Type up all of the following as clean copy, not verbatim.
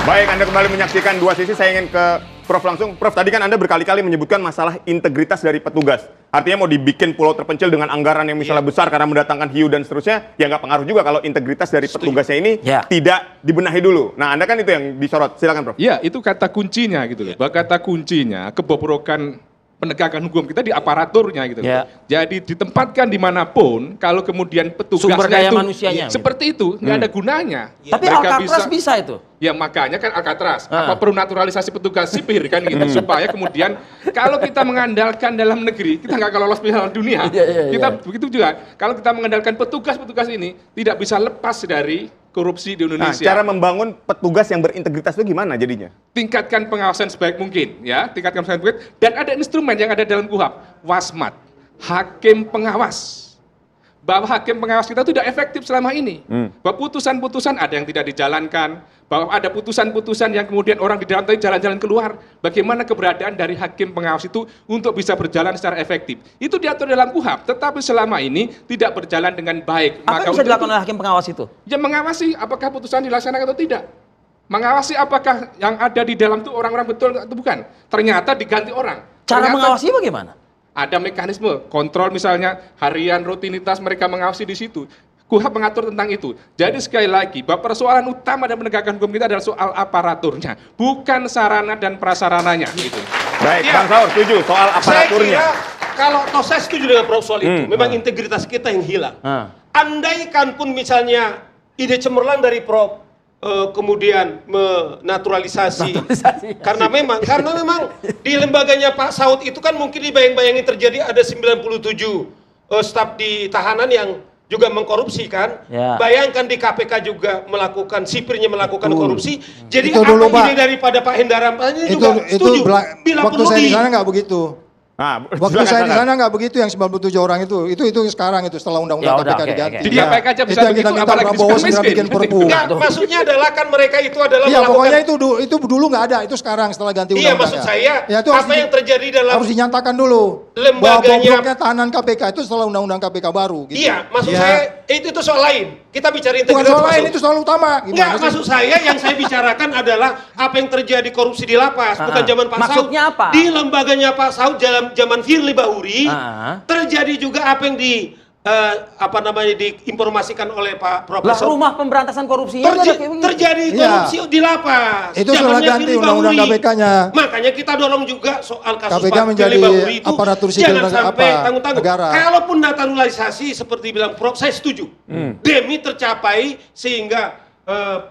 Baik, Anda kembali menyaksikan dua sisi. Saya ingin ke Prof langsung. Prof, tadi kan Anda berkali-kali menyebutkan masalah integritas dari petugas. Artinya mau dibikin pulau terpencil dengan anggaran yang misalnya besar karena mendatangkan hiu dan seterusnya, ya nggak pengaruh juga kalau integritas dari petugasnya ini tidak dibenahi dulu. Nah, Anda kan itu yang disorot. Silakan, Prof. Ya, itu kata kuncinya gitu loh. Kata kuncinya kebobrokan penegakan hukum kita di aparaturnya gitu. Jadi ditempatkan dimanapun, kalau kemudian petugasnya sumber daya itu manusianya seperti itu nggak ada gunanya. Tapi Alcatraz bisa itu. Ya makanya kan Alcatraz, apa perlu naturalisasi petugas sipil kan gitu supaya kemudian kalau kita mengandalkan dalam negeri kita nggak akan lolos Piala Dunia. Kita begitu juga kalau kita mengandalkan petugas-petugas ini tidak bisa lepas dari korupsi di Indonesia. Nah, cara membangun petugas yang berintegritas itu gimana jadinya? Tingkatkan pengawasan sebaik mungkin, ya, tingkatkan sebaik mungkin. Dan ada instrumen yang ada dalam KUHP, Wasmat, hakim pengawas. Bahwa hakim pengawas kita tidak efektif selama ini. Bahwa putusan-putusan ada yang tidak dijalankan, bahwa ada putusan-putusan yang kemudian orang di dalam tadi jalan-jalan keluar. Bagaimana keberadaan dari hakim pengawas itu untuk bisa berjalan secara efektif. Itu diatur dalam KUHP, tetapi selama ini tidak berjalan dengan baik. Apa yang bisa dilakukan oleh hakim pengawas itu? Ya mengawasi apakah putusan dilaksanakan atau tidak. Mengawasi apakah yang ada di dalam itu orang-orang betul atau bukan. Ternyata diganti orang. Cara mengawasi bagaimana? Ada mekanisme kontrol misalnya harian rutinitas mereka mengawasi di situ. KUHP mengatur tentang itu. Jadi sekali lagi, bahwa persoalan utama dan penegakan hukum kita adalah soal aparaturnya, bukan sarana dan prasarananya. Gitu. Baik, Bang Saur setuju soal aparaturnya. Saya kira, kalau saya setuju dengan Prof soal itu, memang integritas kita yang hilang. Andaikan pun misalnya ide cemerlang dari Prof, kemudian menaturalisasi. Karena memang di lembaganya Pak Saud itu kan mungkin dibayang-bayangin terjadi ada 97 staf di tahanan yang juga mengkorupsi kan. Bayangkan di KPK juga melakukan, sipirnya melakukan korupsi. Jadi itu dulu, apa ide daripada Pak Hendaram ini juga setuju. Bila waktu perlu saya di sana nggak begitu. Nah, waktu saya di sana nggak begitu yang 97 orang itu sekarang itu setelah undang-undang KPK diganti. Di KPK aja bisa itu yang kita begitu, minta apalagi Prabowo segera miskin. bikin perpu. Enggak, maksudnya adalah kan mereka itu adalah Iya, melakukan. pokoknya itu dulu nggak ada, itu sekarang setelah ganti Iya, undang-undang. maksud saya, ya, itu apa yang terjadi dalam harus dinyatakan dulu. Bahwa lembaganya bobroknya tahanan KPK itu setelah undang-undang KPK baru. Gitu. Iya, maksud saya itu soal lain. Kita bicara Bukan integritas. soal lain, itu soal utama. Enggak, maksud saya yang saya bicarakan adalah apa yang terjadi korupsi di lapas, bukan zaman Pak Saud. Maksudnya apa? Di lembaganya Pak Saud zaman Firly Bahuri, terjadi juga apa yang diinformasikan oleh Pak Profesor. Lah, rumah pemberantasan korupsinya terjadi korupsi di lapas. Itu setelah ganti undang-undang KPK-nya. Makanya kita dorong juga soal kasus KPK Pak menjadi Firly Bahuri itu aparatur sipil jangan sampai negara. tanggung-tanggung. Kalaupun naturalisasi seperti bilang Prof, saya setuju. Demi tercapai sehingga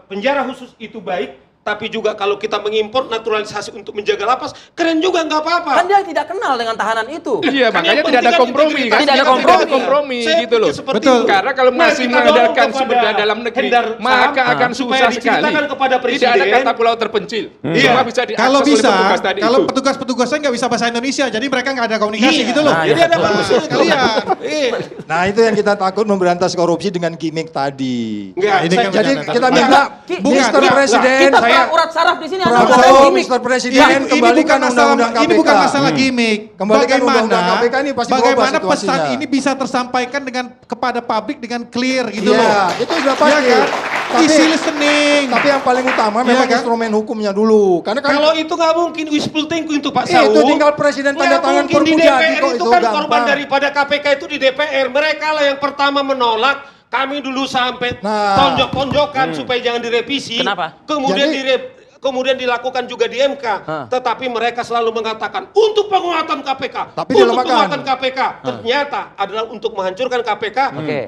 penjara khusus itu baik. Tapi juga kalau kita mengimpor naturalisasi untuk menjaga lapas, keren juga nggak apa-apa. Kan dia tidak kenal dengan tahanan itu. Iya, Kan makanya tidak ada kompromi kan. Tidak ada kompromi. Gitu loh. Betul. Karena kalau masih mengandalkan sumber daya dalam negeri, maka akan susah sekali. Kepada Tidak ada kata pulau terpencil. Semua bisa diakses Kalau bisa, oleh petugas tadi kalau itu. petugasnya nggak bisa bahasa Indonesia, jadi mereka nggak ada komunikasi gitu loh. Jadi ada manusia kalian. Nah, itu yang kita takut memberantas korupsi dengan gimmick tadi. Enggak, Ini kan Jadi benar. kita minta Mr. Presiden, Kita perang urat saraf di sini ada Prabowo, gimmick. Mr. Presiden, kembalikan undang-undang KPK. Ini bukan masalah gimmick. Kembalikan undang-undang KPK ini pasti berubah Bagaimana pesan situasinya. ini bisa tersampaikan kepada publik dengan clear gitu loh. Iya, itu sudah pasti. Iya kan? Tapi- Easy listening. Tapi yang paling utama memang kan? instrumen hukumnya dulu. Karena kan Kalau itu nggak mungkin wishful thinking untuk Pak Saud. itu tinggal presiden tanda Nggak tangan mungkin di perpu DPR jadi kok, itu itu kan gampang. korban daripada KPK itu di DPR. Mereka lah yang pertama menolak. Kami dulu sampai tonjok-tonjokan supaya jangan direvisi. Kenapa? Kemudian dilakukan juga di MK, tetapi mereka selalu mengatakan untuk penguatan KPK, Tapi untuk dilemahkan. penguatan KPK. Ternyata adalah untuk menghancurkan KPK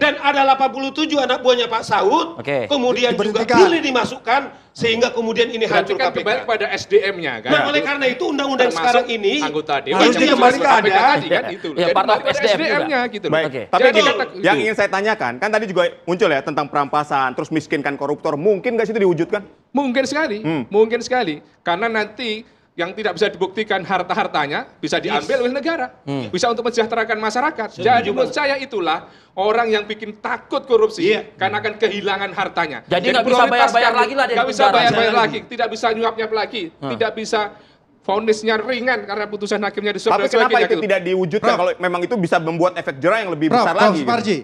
dan ada 87 anak buahnya Pak Saud, kemudian juga Diberhentikan. pilih dimasukkan sehingga kemudian ini Berarti hancur kan KPK. kembali kepada SDM-nya kan. Nah, oleh karena itu undang-undang Termasuk sekarang ini anggota dewan harus yang dikembalikan KPK ada. tadi kan itu. Ya, Jadi part of kembali pada SDM juga. SDM-nya gitu loh. Baik, Oke. tapi Jadi gini, kata- yang ingin saya tanyakan, kan tadi juga muncul ya tentang perampasan, terus miskinkan koruptor, mungkin nggak sih itu diwujudkan? Mungkin sekali, mungkin sekali. Karena nanti yang tidak bisa dibuktikan harta-hartanya bisa diambil oleh negara. Bisa untuk mensejahterakan masyarakat. Jadi menurut saya itulah orang yang bikin takut korupsi karena akan kehilangan hartanya. Jadi nggak bisa prioritas bayar-bayar kami, lagi lah dia nggak di bisa penjara. bayar-bayar lagi, tidak bisa nyuap-nyuap lagi, tidak bisa vonisnya ringan karena putusan hakimnya disuap Tapi dan kenapa sebagainya itu gitu. tidak diwujudkan Prof. kalau memang itu bisa membuat efek jerah yang lebih Prof, besar Prof. lagi? gitu? Suparji,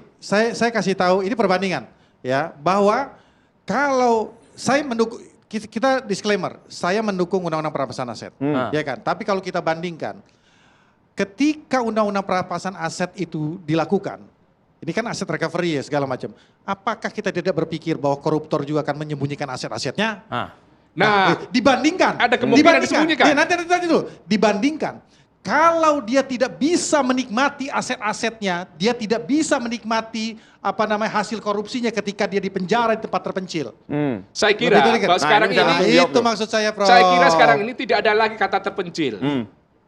saya kasih tahu ini perbandingan ya bahwa kalau saya mendukung kita disclaimer, saya mendukung undang-undang perampasan aset, ya kan. Tapi kalau kita bandingkan, ketika undang-undang perampasan aset itu dilakukan, ini kan aset recovery ya segala macam. Apakah kita tidak berpikir bahwa koruptor juga akan menyembunyikan aset-asetnya? Nah, Dibandingkan. ada kemungkinan disembunyikan. Ya, nanti dulu. Dibandingkan. Kalau dia tidak bisa menikmati aset-asetnya, dia tidak bisa menikmati hasil korupsinya ketika dia di penjara di tempat terpencil. saya kira Betul, kan? bahwa sekarang ini ini, sangat Nah, jawab itu tuh. maksud saya, Prof. saya kira sekarang ini tidak ada lagi kata terpencil.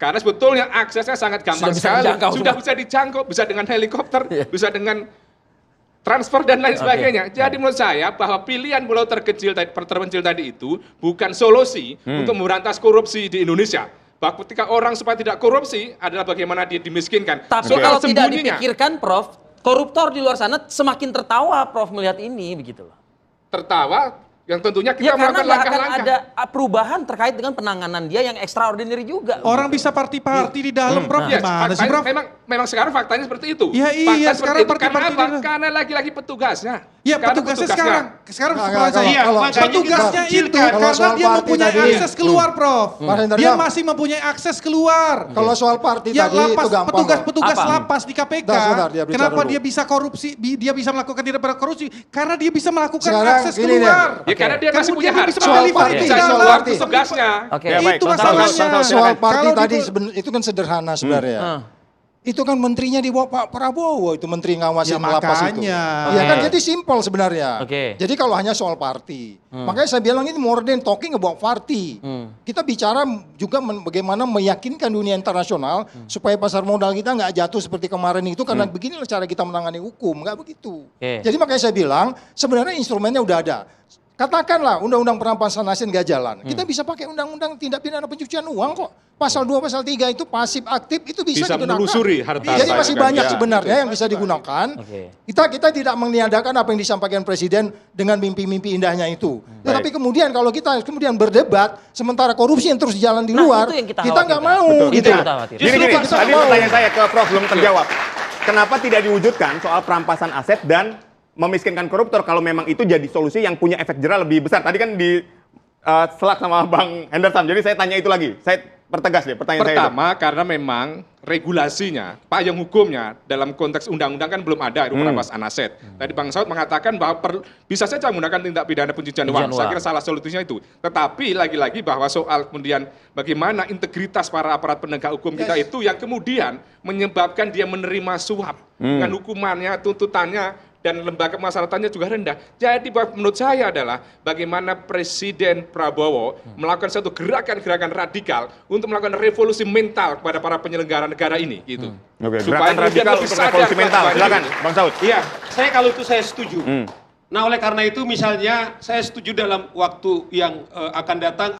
Karena sebetulnya aksesnya sangat gampang Sudah bisa sekali, dijangkau sudah semua. bisa dijangkau, bisa dengan helikopter, bisa dengan transfer dan lain sebagainya. Jadi menurut saya bahwa pilihan pulau terpencil tadi itu bukan solusi untuk memberantas korupsi di Indonesia. Bahwa ketika orang supaya tidak korupsi adalah bagaimana dia dimiskinkan. Tapi Soal kalau tidak sembunyinya, dipikirkan, Prof, koruptor di luar sana semakin tertawa, Prof, melihat ini begitu loh. tertawa, yang tentunya Ya kita karena melakukan nggak akan langkah-langkah. ada perubahan terkait dengan penanganan dia yang extraordinary juga. Orang bisa party-party di dalam, Prof. Yes, Gimana sih, faktanya Prof? memang sekarang faktanya seperti itu. Ya iya, Fakta seperti sekarang itu. Karena partai-partai apa? itu. Karena lagi-lagi petugasnya. Ya Karena petugasnya sekarang Nggak, persoalan saya. Iya, makanya Petugasnya kita itu kecilkan. Kalau karena soal dia party mempunyai tadi. akses keluar, Prof. Mas Hendra, Dia Bang. masih mempunyai akses keluar. Kalau soal party Yang tadi lapas, itu gampang. petugas Apa? lapas di KPK, Sebentar, dia bicara kenapa dulu. dia bisa korupsi, dia bisa melakukan tidak pidana korupsi? Karena dia bisa melakukan Sekarang akses gini deh. keluar. Ya karena dia masih punya Kemudian dia harta. bisa mendelivery Soal di party, dalam. soal party. Tugasnya. Oke. Ya, baik. Itu Bang Saud, masalahnya. Bang Saud, Soal silakan. party Kalau tadi di- itu kan sederhana sebenarnya. Itu kan menterinya di bawah Pak Prabowo, itu menteri ngawasin Ya, lapas itu. makanya. Ya kan Oke. jadi simpel sebenarnya. Oke. Jadi kalau hanya soal party. Makanya saya bilang ini more than talking about party. Kita bicara juga bagaimana meyakinkan dunia internasional supaya pasar modal kita nggak jatuh seperti kemarin itu karena beginilah cara kita menangani hukum, nggak begitu. Oke. Jadi makanya saya bilang sebenarnya instrumennya udah ada. Katakanlah undang-undang perampasan aset nggak jalan. Kita bisa pakai undang-undang tindak pidana pencucian uang kok. Pasal 2, pasal 3 itu pasif aktif itu bisa Bisa digunakan. menelusuri harta Jadi masih kan, banyak ya. sebenarnya yang bisa digunakan. Oke. Kita tidak meniadakan apa yang disampaikan Presiden dengan mimpi-mimpi indahnya itu. Tetapi kemudian kalau kita kemudian berdebat sementara korupsi yang terus jalan di Nah, luar, itu yang kita kita nggak khawatirkan. mau. Betul, gitu. itu yang kita khawatirkan. Gini, Justru kita tadi mau. pertanyaan saya ke Prof belum terjawab. Kenapa tidak diwujudkan soal perampasan aset dan memiskinkan koruptor kalau memang itu jadi solusi yang punya efek jera lebih besar? Tadi kan di selak sama Bang Henderson, jadi saya tanya itu lagi. Saya pertegas deh pertanyaan saya itu. Pertama, karena memang regulasinya, payung hukumnya dalam konteks undang-undang kan belum ada itu perampasan aset. Tadi Bang Saud mengatakan bahwa bisa saja menggunakan tindak pidana pencucian uang. Pencucian Saya uang. kira salah solusinya itu. Tetapi lagi-lagi bahwa soal kemudian bagaimana integritas para aparat penegak hukum kita itu yang kemudian menyebabkan dia menerima suap dengan hukumannya, tuntutannya dan lembaga pemasaраtannya juga rendah. Jadi menurut saya adalah bagaimana Presiden Prabowo melakukan satu gerakan-gerakan radikal untuk melakukan revolusi mental kepada para penyelenggara negara ini gitu. Oke, Supaya gerakan kemudian radikal lebih untuk sadar revolusi mental. kepada Silakan, diri. Bang Saud. Iya, saya kalau itu saya setuju. Nah oleh karena itu misalnya saya setuju dalam waktu yang akan datang